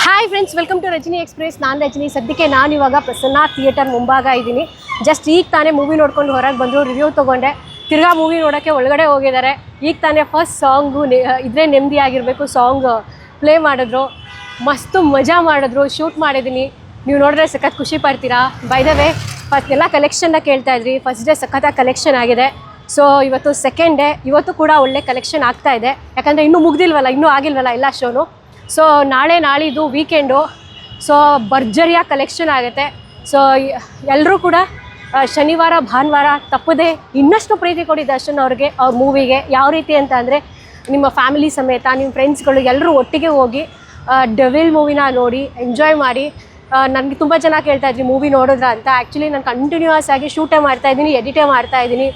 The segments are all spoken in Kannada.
Hi friends, welcome to Rajani Express. ನಾನು ರಜನಿ. ಸದ್ಯಕ್ಕೆ ನಾನು ಇವಾಗ ಪ್ರಸನ್ನ ಥಿಯೇಟರ್ ಮುಂಭಾಗ ಇದ್ದೀನಿ. ಜಸ್ಟ್ ಈಗ ತಾನೇ ಮೂವಿ ನೋಡ್ಕೊಂಡು ಹೊರಗೆ ಬಂದರು, ರಿವ್ಯೂ ತೊಗೊಂಡೆ. ತಿರ್ಗಾ ಮೂವಿ ನೋಡೋಕ್ಕೆ ಒಳಗಡೆ ಹೋಗಿದ್ದಾರೆ. ಈಗ ತಾನೇ ಫಸ್ಟ್ ಸಾಂಗು ಇದ್ರೆ ನೆಮ್ಮದಿ ಆಗಿರಬೇಕು ಸಾಂಗ್ ಪ್ಲೇ ಮಾಡಿದ್ರು. ಮಸ್ತು ಮಜಾ ಮಾಡಿದ್ರು. ಶೂಟ್ ಮಾಡಿದ್ದೀನಿ. ನೀವು ನೋಡಿದ್ರೆ ಸಖತ್ ಖುಷಿ ಪಡ್ತೀರಾ. ಬೈ ದ ವೇ, ಫಸ್ಟ್ ಎಲ್ಲ ಕಲೆಕ್ಷನ್ನ ಕೇಳ್ತಾಯಿದ್ರಿ. ಫಸ್ಟ್ ಡೇ ಸಖತ್ತಾಗಿ ಕಲೆಕ್ಷನ್ ಆಗಿದೆ. ಸೊ ಇವತ್ತು ಸೆಕೆಂಡ್ ಡೇ. ಇವತ್ತು ಕೂಡ ಒಳ್ಳೆ ಕಲೆಕ್ಷನ್ ಆಗ್ತಾಯಿದೆ. ಯಾಕಂದರೆ ಇನ್ನೂ ಮುಗ್ದಿಲ್ವಲ್ಲ, ಇನ್ನೂ ಆಗಿಲ್ವಲ್ಲ ಎಲ್ಲ ಶೋನು. ಸೊ ನಾಳಿದ್ದು ವೀಕೆಂಡು. ಸೊ ಭರ್ಜರಿಯಾಗಿ ಕಲೆಕ್ಷನ್ ಆಗುತ್ತೆ. ಸೊ ಎಲ್ಲರೂ ಕೂಡ ಶನಿವಾರ ಭಾನುವಾರ ತಪ್ಪದೆ ಇನ್ನಷ್ಟು ಪ್ರೀತಿ ಕೊಡಿ ದರ್ಶನ್ ಅವ್ರಿಗೆ, ಅವ್ರ ಮೂವಿಗೆ. ಯಾವ ರೀತಿ ಅಂತ ಅಂದರೆ, ನಿಮ್ಮ ಫ್ಯಾಮಿಲಿ ಸಮೇತ ನಿಮ್ಮ ಫ್ರೆಂಡ್ಸ್ಗಳು ಎಲ್ಲರೂ ಒಟ್ಟಿಗೆ ಹೋಗಿ ಡೆವಿಲ್ ಮೂವಿನ ನೋಡಿ ಎಂಜಾಯ್ ಮಾಡಿ. ನನಗೆ ತುಂಬ ಜನ ಕೇಳ್ತಾಯಿದ್ರಿ ಮೂವಿ ನೋಡಿದ್ರ ಅಂತ. ಆ್ಯಕ್ಚುಲಿ ನಾನು ಕಂಟಿನ್ಯೂಯಸ್ ಆಗಿ ಶೂಟೇ ಮಾಡ್ತಾಯಿದ್ದೀನಿ, ಎಡಿಟೇ ಮಾಡ್ತಾಯಿದ್ದೀನಿ.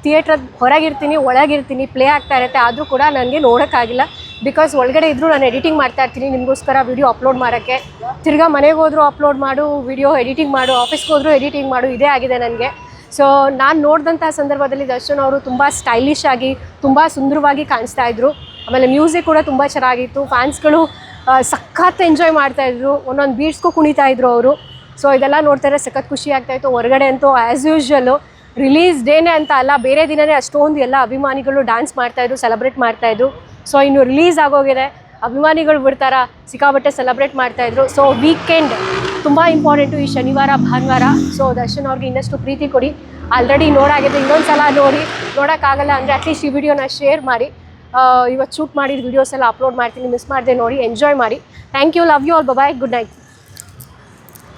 ಥಿಯೇಟ್ರ್ ಹೊರಗಿರ್ತೀನಿ, ಒಳಗಿರ್ತೀನಿ, ಪ್ಲೇ ಆಗ್ತಾ ಇರುತ್ತೆ. ಆದರೂ ಕೂಡ ನನಗೆ ನೋಡೋಕ್ಕಾಗಿಲ್ಲ. ಬಿಕಾಸ್ ಒಳಗಡೆ ಇದ್ದರೂ ನಾನು ಎಡಿಟಿಂಗ್ ಮಾಡ್ತಾಯಿರ್ತೀನಿ ನಿಮಗೋಸ್ಕರ ವಿಡಿಯೋ ಅಪ್ಲೋಡ್ ಮಾಡೋಕ್ಕೆ. ತಿರ್ಗಾ ಮನೆಗೆ ಹೋದರೂ ಅಪ್ಲೋಡ್ ಮಾಡು, ವಿಡಿಯೋ ಎಡಿಟಿಂಗ್ ಮಾಡು, ಆಫೀಸ್ಗೆ ಹೋದರೂ ಎಡಿಟಿಂಗ್ ಮಾಡು, ಇದೇ ಆಗಿದೆ ನನಗೆ. ಸೊ ನಾನು ನೋಡಿದಂಥ ಸಂದರ್ಭದಲ್ಲಿ ದರ್ಶನ್ ಅವರು ತುಂಬ ಸ್ಟೈಲಿಶ್ ಆಗಿ, ತುಂಬ ಸುಂದರವಾಗಿ ಕಾಣಿಸ್ತಾ ಇದ್ರು. ಆಮೇಲೆ ಮ್ಯೂಸಿಕ್ ಕೂಡ ತುಂಬ ಚೆನ್ನಾಗಿತ್ತು. ಫ್ಯಾನ್ಸ್ಗಳು ಸಖತ್ ಎಂಜಾಯ್ ಮಾಡ್ತಾಯಿದ್ರು. ಒಂದೊಂದು ಬೀಟ್ಸ್ಗೂ ಕುಣಿತಾಯಿದ್ರು ಅವರು. ಸೊ ಇದೆಲ್ಲ ನೋಡ್ತಾರೆ ಸಖತ್ ಖುಷಿ ಆಗ್ತಾಯಿತ್ತು. ಹೊರಗಡೆ ಅಂತೂ ಆ್ಯಸ್ ಯೂಶ್ವಲ್ಲು ರಿಲೀಸ್ ಡೇನೇ ಅಂತ ಅಲ್ಲ, ಬೇರೆ ದಿನವೇ ಅಷ್ಟೊಂದು ಎಲ್ಲ ಅಭಿಮಾನಿಗಳು ಡ್ಯಾನ್ಸ್ ಮಾಡ್ತಾಯಿದ್ರು, ಸೆಲೆಬ್ರೇಟ್ ಮಾಡ್ತಾಯಿದ್ರು. ಸೊ ಇನ್ನು ರಿಲೀಸ್ ಆಗೋಗಿದೆ, ಅಭಿಮಾನಿಗಳು ಬಿಡ್ತಾರ ಸಿಕ್ಕಾಬಟ್ಟೆ ಸೆಲೆಬ್ರೇಟ್ ಮಾಡ್ತಾಯಿದ್ರು. ಸೊ ವೀಕೆಂಡ್ ತುಂಬ ಇಂಪಾರ್ಟೆಂಟು ಈ ಶನಿವಾರ ಭಾನುವಾರ. ಸೊ ದರ್ಶನ್ ಅವ್ರಿಗೆ ಇನ್ನಷ್ಟು ಪ್ರೀತಿ ಕೊಡಿ. ಆಲ್ರೆಡಿ ನೋಡಾಗಿದೆ, ಇನ್ನೊಂದು ಸಲ ನೋಡೋಕ್ಕಾಗಲ್ಲ ಅಂದರೆ ಅಟ್ಲೀಸ್ಟ್ ಈ ವಿಡಿಯೋನ ಶೇರ್ ಮಾಡಿ. ಇವತ್ತು ಶೂಟ್ ಮಾಡಿದ ವೀಡಿಯೋಸ್ ಎಲ್ಲ ಅಪ್ಲೋಡ್ ಮಾಡ್ತೀನಿ, ಮಿಸ್ ಮಾಡದೆ ನೋಡಿ, ಎಂಜಾಯ್ ಮಾಡಿ. Thank you, love you all, bye, good night.